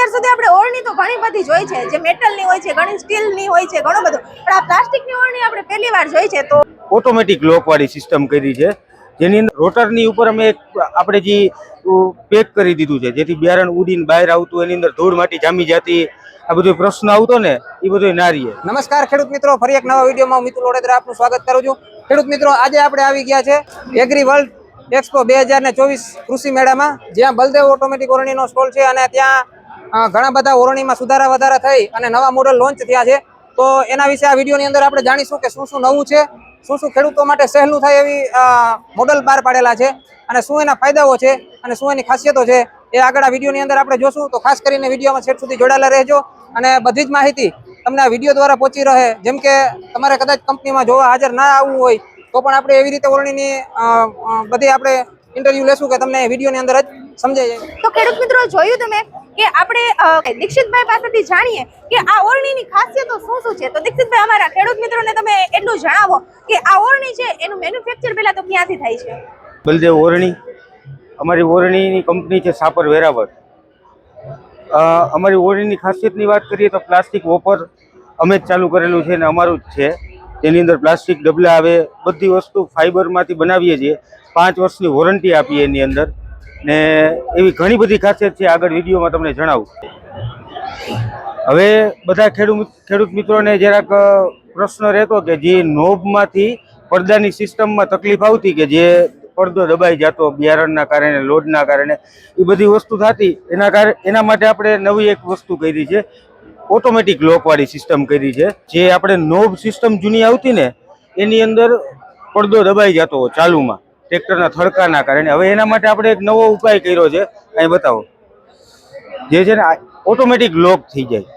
અત્યાર સુધી આપણે ઓરણી તો ઘણી બધી જોઈ છે, જે મેટલની હોય છે, ઘણી સ્ટીલની હોય છે, ઘણું બધું, પણ આ પ્લાસ્ટિકની ઓરણી આપણે પહેલી વાર જોઈ છે. તો ઓટોમેટિક લોક વાળી સિસ્ટમ કરી છે, જેની અંદર રોટરની ઉપર અમે આપણે જે પેક કરી દીધું છે, જેથી બિયારણ ઉડીને બહાર આવતું, એની અંદર ધૂળ માટી જામી જતી, આ બધો પ્રશ્ન આવતો ને એ બધો ના રહે. નમસ્કાર ખેડૂત મિત્રો, ફરી એક નવા વિડીયોમાં હું મિતુલ ઓડેદરા આપનું સ્વાગત કરું છું. ખેડૂત મિત્રો, આજે આપણે આવી ગયા છે એગ્રી વર્લ્ડ એક્સપો 2024 કૃષિ મેળામાં, જ્યાં બલદેવ ઓટોમેટિક ઓરણીનો સ્ટોલ છે અને ત્યાં ઘણા બધા ઓરણીમાં સુધારા વધારા થઈ અને નવા મોડલ લોન્ચ થયા છે. તો એના વિશે આ વિડીયોની અંદર આપણે જાણીશું કે શું શું નવું છે, શું શું ખેડૂતો માટે સહેલું થાય એવી મોડલ બહાર પાડેલા છે અને શું એના ફાયદાઓ છે અને શું એની ખાસિયતો છે, એ આગળ આ વિડીયોની અંદર આપણે જોશું. તો ખાસ કરીને વિડીયોમાં છેક સુધી જોડાયેલા રહેજો અને બધી જ માહિતી તમને આ વિડીયો દ્વારા પહોંચી રહે. જેમ કે તમારે કદાચ કંપનીમાં જોવા હાજર ના આવવું હોય તો પણ આપણે એવી રીતે ઓરણીની બધી આપણે ઇન્ટરવ્યુ લેશું કે તમને વિડીયોની અંદર જ સમજાઈ જાય. તો ખેડૂત મિત્રો, જોયું તમે કે આપણે દીક્ષિતભાઈ પાસેથી જાણીએ કે આ ઓરણીની ખાસિયતો શું શું છે. તો દીક્ષિતભાઈ, અમારા ખેડૂત મિત્રોને તમે એટલું જણાવો કે આ ઓરણી છે એનું મેન્યુફેક્ચર પહેલા તો ક્યાંથી થાય છે? બલદેવ ઓરણી, અમારી ઓરણીની કંપની છે સાપર વેરાવળ. અમારી ઓરણીની ખાસિયતની વાત કરીએ તો પ્લાસ્ટિક વોપર અમે જ ચાલુ કરેલું છે ને અમારું જ છે. તેની અંદર પ્લાસ્ટિક ડબલા આવે, બધી વસ્તુ ફાઈબરમાંથી બનાવીએ છીએ. 5 વર્ષની વોરંટી આપીએ એની અંદર, ને એવી ઘણી બધી ખાસિયત છે, આગળ વિડીયોમાં તમને જણાવું. હવે બધા ખેડૂત મિત્રોને જરાક પ્રશ્ન રહેતો કે જે નોબમાંથી પડદાની સિસ્ટમમાં તકલીફ આવતી, કે જે પડદો દબાઈ જતો બિયારણના કારણે, લોડના કારણે, એ બધી વસ્તુ થતી. એના માટે આપણે નવી એક વસ્તુ કરી છે, ઓટોમેટિક લોકવાળી સિસ્ટમ કરી છે. જે આપણે નોબ સિસ્ટમ જૂની આવતી ને, એની અંદર પડદો દબાઈ જતો ચાલુમાં ટ્રેક્ટરના થડકાના કારણે. હવે એના માટે આપણે એક નવો ઉપાય કર્યો છે, અહીં બતાવો. જે છે ને ઓટોમેટિક લોક થઈ જાય.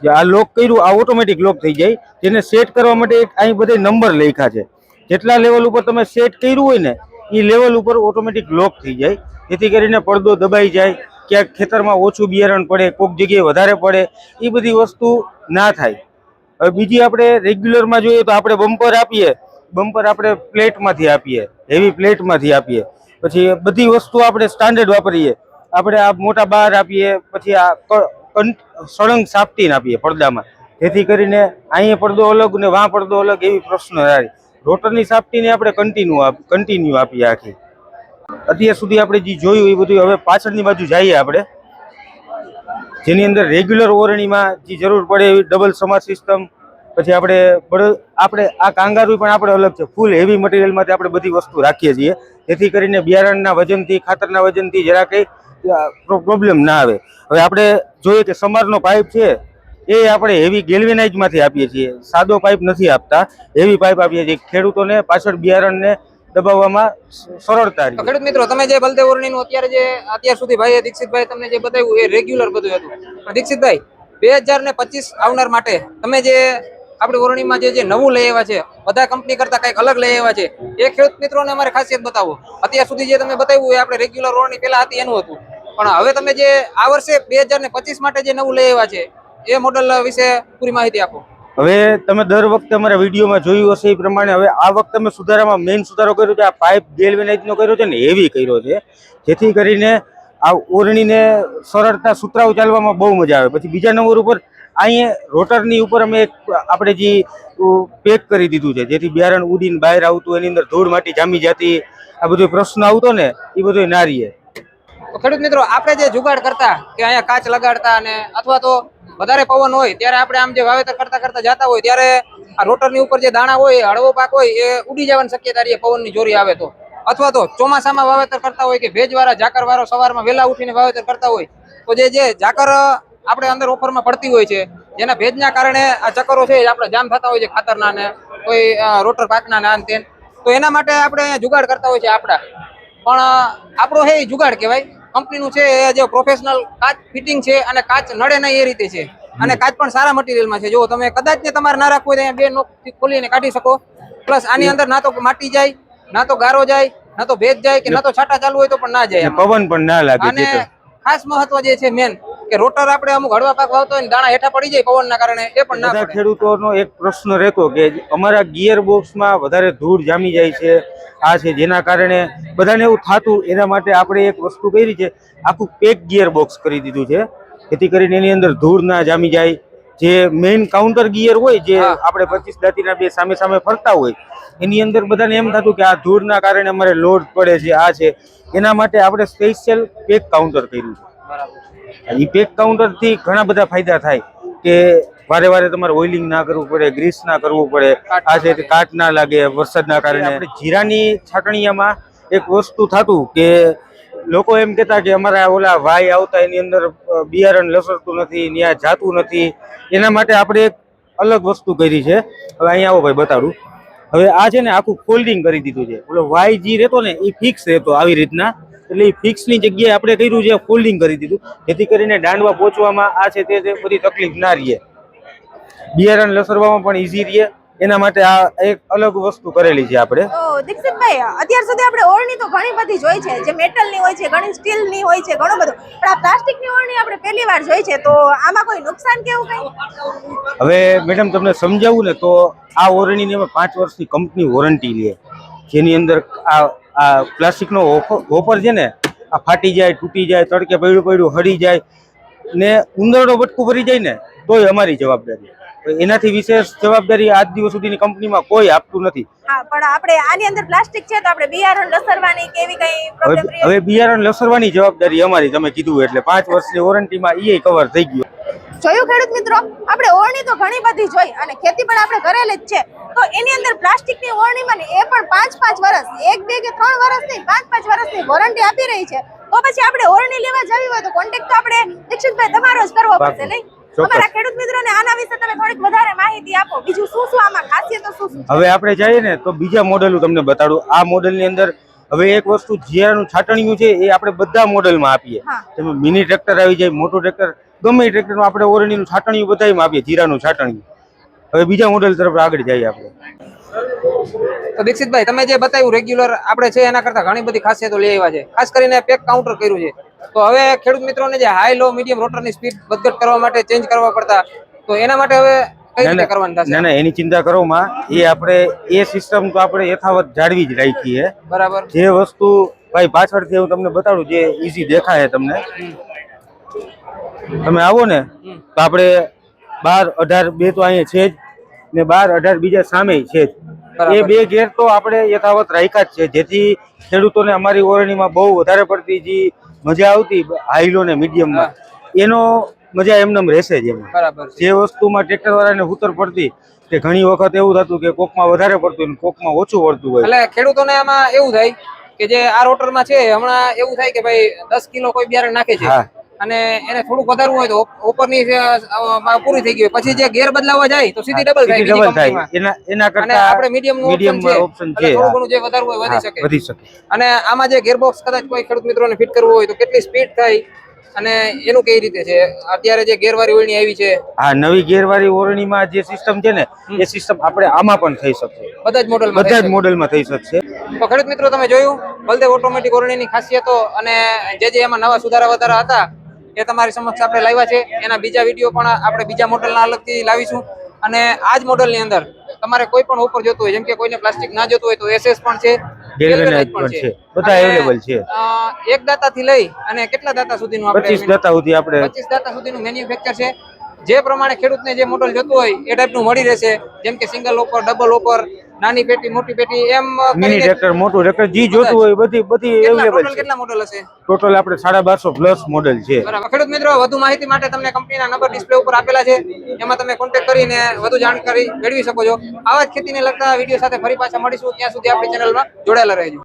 જે આ લોક કર્યું, આ ઓટોમેટિક લોક થઈ જાય. જેને સેટ કરવા માટે એક અહીં બધા નંબર લખ્યા છે. જેટલા લેવલ ઉપર તમે સેટ કર્યું હોય ને, એ લેવલ ઉપર ઓટોમેટિક લોક થઈ જાય, જેથી કરીને પડદો દબાઈ જાય, ક્યાંક ખેતરમાં ઓછું બિયારણ પડે, કોઈક જગ્યાએ વધારે પડે, એ બધી વસ્તુ ના થાય. હવે બીજી આપણે રેગ્યુલરમાં જોઈએ તો આપણે બમ્પર આપીએ, બમ્પર આપણે પ્લેટમાંથી આપીએ, હેવી પ્લેટમાંથી આપીએ. પછી બધી વસ્તુ આપણે સ્ટાન્ડર્ડ વાપરીએ. આપણે આ મોટા બાર આપીએ, પછી આ સળંગ સાપટીને આપીએ પડદામાં, જેથી કરીને અહીંયા પડદો અલગ ને વાં પડદો અલગ, એવી પ્રશ્ન થાય. રોટરની સાપટીને આપણે કન્ટિન્યુ આપીએ આખી. અત્યાર સુધી આપણે જે જોયું એ બધું. હવે પાછળની બાજુ જઈએ આપણે, જેની અંદર રેગ્યુલર ઓરણીમાં જે જરૂર પડે એવી ડબલ સમાર સિસ્ટમ. પછી આપણે આ કાંગારૂ પણ આપણે અલગ છે. ફૂલ હેવી મટીરિયલમાંથી આપણે બધી વસ્તુ રાખીએ છીએ, જેથી કરીને બિયારણના વજનથી, ખાતરના વજનથી જરા કંઈ પ્રોબ્લેમ ના આવે. હવે આપણે જોઈએ કે સમારનો પાઇપ છે, એ આપણે હેવી ગેલ્વેનાઇઝમાંથી આપીએ છીએ, સાદો પાઇપ નથી આપતા, હેવી પાઇપ આપીએ છીએ. ખેડૂતોને પાછળ બિયારણને દબાવવામાં સરળતા રહે. ખેડૂત મિત્રો, તમે જે બલદેવ ઓરણીનું અત્યાર સુધી ભાઈ દીક્ષિતભાઈ તમને જે બતાવ્યું એ રેગ્યુલર બધું હતું. પણ દીક્ષિતભાઈ, 2025 આવનાર માટે તમે જે આપણી ઓરણીમાં જે નવું લઈ આવ્યા છે, બધા કંપની કરતા કંઈક અલગ લઈ આવ્યા છે, એ ખેડૂત મિત્રોને અમારે ખાસિયત બતાવો. અત્યાર સુધી જે તમે બતાવ્યું એ આપણે રેગ્યુલર ઓરણી પહેલા હતી એનું હતું, પણ હવે તમે જે આ વર્ષે 2025 માટે જે નવું લઈ આવ્યા છે, એ મોડલ વિશે પૂરી માહિતી આપો. હવે તમે દર વખતે અમારા વિડીયોમાં જોયું હશે એ પ્રમાણે હવે આ વખતે અમે સુધારામાં મેઇન સુધારો કર્યો છે. આ પાઇપ ગેલ્વેનાઇઝનો કર્યો છે ને હેવી કર્યો છે, જેથી કરીને આ ઓરણીને સરળતા સુતરાઉ ચાલવામાં બહુ મજા આવે. પછી બીજા નંબર ઉપર અહીંયા રોટરની ઉપર અમે આપણે જે પેક કરી દીધું છે, જેથી બિયારણ ઉડીને બહાર આવતું, એની અંદર ધૂળ માટી જામી જતી, આ બધો પ્રશ્ન આવતો ને એ બધો ના રહે. તો ખેડૂત મિત્રો, આપણે જે જુગાડ કરતા કે અહીંયા કાચ લગાડતા અને અથવા તો વધારે પવન હોય ત્યારે આપણે આમ જે વાવેતર કરતા જતા હોય ત્યારે આ રોટરની ઉપર જે દાણા હોય, હળવો પાક હોય, એ ઉડી જવાની શક્યતા રહે પવનની જોરી આવે તો. અથવા તો ચોમાસામાં વાવેતર કરતા હોય કે ભેજવાળા ઝાકરવાળો સવારમાં વહેલા ઉઠીને વાવેતર કરતા હોય તો જે ઝાકર આપણે અંદર ઓફરમાં પડતી હોય છે, જેના ભેજના કારણે આ ચક્કરો છે આપણે જામ થતા હોય છે, ખાતરના ને કોઈ રોટર પાકના ના તેન. તો એના માટે આપણે અહીંયા જુગાડ કરતા હોય છે આપણા. પણ આપણો હે જુગાડ કહેવાય, કંપનીનું છે એ જે પ્રોફેશનલ કાચ ફિટિંગ છે અને કાચ નડે નહીં એ રીતે છે. અને કાચ પણ સારા મટીરિયલમાં છે. જો તમે કદાચ ને તમારે ના રાખવું હોય તો અહીંયા 2 નોકથી ખોલીને કાઢી શકો. પ્લસ આની અંદર ના તો માટી જાય, ના તો ગારો જાય, ના તો ભેજ જાય, કે ના તો છાંટા ચાલુ હોય તો પણ ના જાય, પવન પણ ના લાગે. અને ખાસ મહત્વ જે છે મેન, કે રોટર આપણે અમુક હળવા પાક વાવતો હોય દાણા હેઠા પડી જાય પવનના કારણે, એ પણ ના પડે. ખેડૂતોનો એક પ્રશ્ન રહેતો કે અમારા ગિયર બોક્સમાં વધારે ધૂળ જામી જાય છે, આ છે, જેના કારણે બધાને એવું થતું. એના માટે આપણે એક વસ્તુ કરી છે, આખું પેક ગિયર બોક્સ કરી દીધું છે, જેથી કરીને એની અંદર ધૂળ ના જામી જાય. જે મેઇન કાઉન્ટર ગિયર હોય, જે આપણે 25 દાંતીના બે સામે સામે ફરતા હોય, એની અંદર બધાને એમ થતું કે આ ધૂળના કારણે અમારે લોડ પડે છે, આ છે. એના માટે આપણે સ્પેશિયલ પેક કાઉન્ટર કર્યું છે. એ પેક કાઉન્ટર થી ઘણા બધા ફાયદા થાય કે વારે વારે તમારે ઓઇલિંગ ના કરવું પડે, ગ્રીસ ના કરવું પડે, આ છે કાટ ના લાગે વરસાદના કારણે. આપણે જીરાની છાટણીયામાં એક વસ્તુ થતું કે લોકો એમ કહેતા કે અમારા ઓલા વાય આવતા એની અંદર બિયારણ લસરતું નથી, ત્યાં જાતું નથી. એના માટે આપણે એક અલગ વસ્તુ કરી છે. હવે અહીંયા આવો ભાઈ બતાડું. હવે આ છે ને આખું ફોલ્ડિંગ કરી દીધું છે. ઓલો વાય જી રહેતો ને એ ફિક્સ રહેતો આવી રીતના, એટલે એ ફિક્સની જગ્યાએ આપણે કર્યું છે ફોલ્ડિંગ કરી દીધું, જેથી કરીને દાંડવા પહોંચવામાં આ છે તે બધી તકલીફ ના રહે, બિયારણ લસરવામાં પણ ઈઝી રહે. એના માટે આ એક અલગ વસ્તુ કરેલી છે આપણે. તો દીક્ષિતભાઈ, અત્યાર સુધી આપણે ઓરણી તો ઘણી બધી જોઈ છે, જે મેટલની હોય છે, ઘણી સ્ટીલની હોય છે, ઘણું બધું, પણ આ પ્લાસ્ટિકની ઓરણી આપણે પહેલી વાર જોઈ છે. તો આમાં કોઈ નુકસાન કેવું કઈ? હવે મેડમ તમને સમજાવું ને તો આ ઓરણીની અમે 5 વર્ષની કંપની વોરંટી લે, જેની અંદર આ પ્લાસ્ટિકનો હોપર છે ને આ ફાટી જાય, તૂટી જાય, તડકે પડ્યું હળી જાય ને ઉંદરડો બટકું ભરી જાય ને તોય અમારી જવાબદારી. એનાથી વિશેષ જવાબદારી આજ દિવસ સુધીની કંપનીમાં કોઈ આપતું નથી. હા, પણ આપણે આની અંદર પ્લાસ્ટિક છે તો આપણે બિયારણ લસરવાની કેવી કઈ પ્રોબ્લેમ રહે? હવે બિયારણ લસરવાની જવાબદારી અમારી, તમે કીધું એટલે 5 વર્ષની વોરંટીમાં એ કવર થઈ ગયું. જોયું ખેડૂત મિત્રો, આપણે ઓરણી તો ઘણી બધી જોઈ અને ખેતી પણ આપણે કરેલી જ છે. તો એની અંદર પ્લાસ્ટિકની ઓરણીમાં ને એ પણ 5-5 વર્ષ, 1, 2 કે 3 વર્ષ નહીં, 5-5 વર્ષની વોરંટી આપી રહી છે. તો પછી આપણે ઓરણી લેવા જવી હોય તો કોન્ટેક્ટ તો આપણે દીક્ષિતભાઈ તમારો જ કરવો પડશે નહીં? અમારા ખેડૂત મિત્રોને આના વિશે તમે થોડીક વધારે માહિતી આપો. બીજું શું શું આમાં ખાસિયતો શું શું? હવે આપણે જઈએ ને તો બીજા મોડેલો તમને બતાડું. આ મોડેલની અંદર હવે એક વસ્તુ જીરાનું છાટણીયું છે એ આપણે બધા મોડેલમાં આપીએ. તમે મિની ટ્રેક્ટર આવી જાય, મોટું ટ્રેક્ટર, ગમે ટ્રેક્ટરમાં આપણે ઓરણીનું છાટણીયું બધામાં આપીએ, જીરાનું છાટણીયું. હવે બીજા મોડેલ તરફ આગળ જઈએ આપણે. તો દીક્ષિતભાઈ, તમે જે બતાવ્યું રેગ્યુલર આપણે છે એના કરતા ઘણી બધી ખાસિયતો લઈ આવ્યા છે. ખાસ કરીને પેક કાઉન્ટર કર્યું છે. તો હવે ખેડૂત મિત્રોને જે હાઈ લો મીડિયમ રોટરની સ્પીડ વધઘટ કરવા માટે ચેન્જ કરવા પડતા, તો એના માટે હવે કઈ રીતે કરવાનું થશે? ના, એની ચિંતા કરો માં. એ આપણે એ સિસ્ટમ તો આપણે યથાવત જાળવી જ રાખી છે. બરાબર. જે વસ્તુ ભાઈ પાછળથી હું તમને બતાડું, જે ઈઝી દેખાય તમને, તમે આવો ને તો આપણે 12, 18 બે તો અહીંયા છે જ ને 12, 18 બીજા સામે છે જ. એ બે ગેર તો આપણે યથાવત રાખ્યા જ છે, જેથી ખેડૂતોને અમારી ઓરણીમાં બહુ વધારે પડતી જે મજા આવતી હાઈલો ને મીડિયમમાં, એનો મજા એમનેમ રહેશે જ એમાં. બરાબર. જે વસ્તુમાં ટ્રેક્ટર વાળાને ઉતર પડતી કે ઘણી વખત એવું થતું કે કોકમાં વધારે પડતું ને કોકમાં ઓછું પડતું હોય, એટલે ખેડૂતોને આમાં એવું થાય કે જે આ રોટરમાં છે હમણાં એવું થાય કે ભાઈ 10 કિલો કોઈ બિયારણ નાખે છે અને એને થોડુંક વધારવું હોય તો ઉપરની પૂરી થઈ ગઈ, પછી જે ગેર બદલાવા જાય તો સીધી ડબલ થાય. એના કરતા આપણે મીડિયમ ઓપ્શન છે, થોડું ઘણું જે વધારવું હોય વધી શકે. અને આમાં જે ગેરબોક્સ કદાચ કોઈ ખેડૂત મિત્રોને ફિટ કરવું હોય તો કેટલી સ્પીડ થાય અને એનું કઈ રીતે છે? અત્યારે જે ગેરવાળી ઓરણી આવી છે, હા, નવી ગેરવાળી ઓરણીમાં જે સિસ્ટમ છે ને એ સિસ્ટમ આપણે આમાં પણ થઈ શકશે. બધા જ મોડેલમાં થઈ શકશે. તો ખેડૂત મિત્રો, તમે જોયું બલદેવ ઓટોમેટિક ઓરણીની ખાસિયતો અને જે એમાં નવા સુધારા વધારા હતા એ તમારી સમક્ષ આપણે લાવ્યા છે. એના બીજા વિડીયો પણ આપણે બીજા મોડેલના અલગથી લાવીશું. અને આ જ મોડેલની અંદર તમારે કોઈ પણ ઉપર જોતું હોય, જેમ કે કોઈને પ્લાસ્ટિક ના જોતું હોય તો SS પણ છે, ગેલ્વેનાઇઝ પણ છે, બધા અવેલેબલ છે. એક દાતાથી લઈ અને કેટલા દાતા સુધીનું આપણે 25 દાતા સુધી આપણે 25 દાતા સુધીનું મેન્યુફેક્ચર છે. જે પ્રમાણે ખેડૂતને જે મોડેલ જોતું હોય એ ટાઈપનું મળી રહેશે, જેમ કે સિંગલ ઓપર, ડબલ ઓપર, નાની પેટી, મોટી પેટી, એમ મિની ટ્રેક્ટર, મોટું ટ્રેક્ટર, જે જોતું હોય બધી અવેલેબલ છે. કેટલા મોડેલ હશે ટોટલ આપણે 1250 પ્લસ મોડેલ છે. બરાબર. ખેડૂત મિત્રો, વધુ માહિતી માટે તમને કંપનીના નંબર ડિસ્પ્લે ઉપર આપેલા છે, એમાં તમે કોન્ટેક્ટ કરીને વધુ જાણકારી મેળવી શકો છો. આવા જ ખેતીને લગતા વિડીયો સાથે ફરી પાછા મળીશું. ત્યાં સુધી આપણી ચેનલમાં જોડાયેલા રહેજો.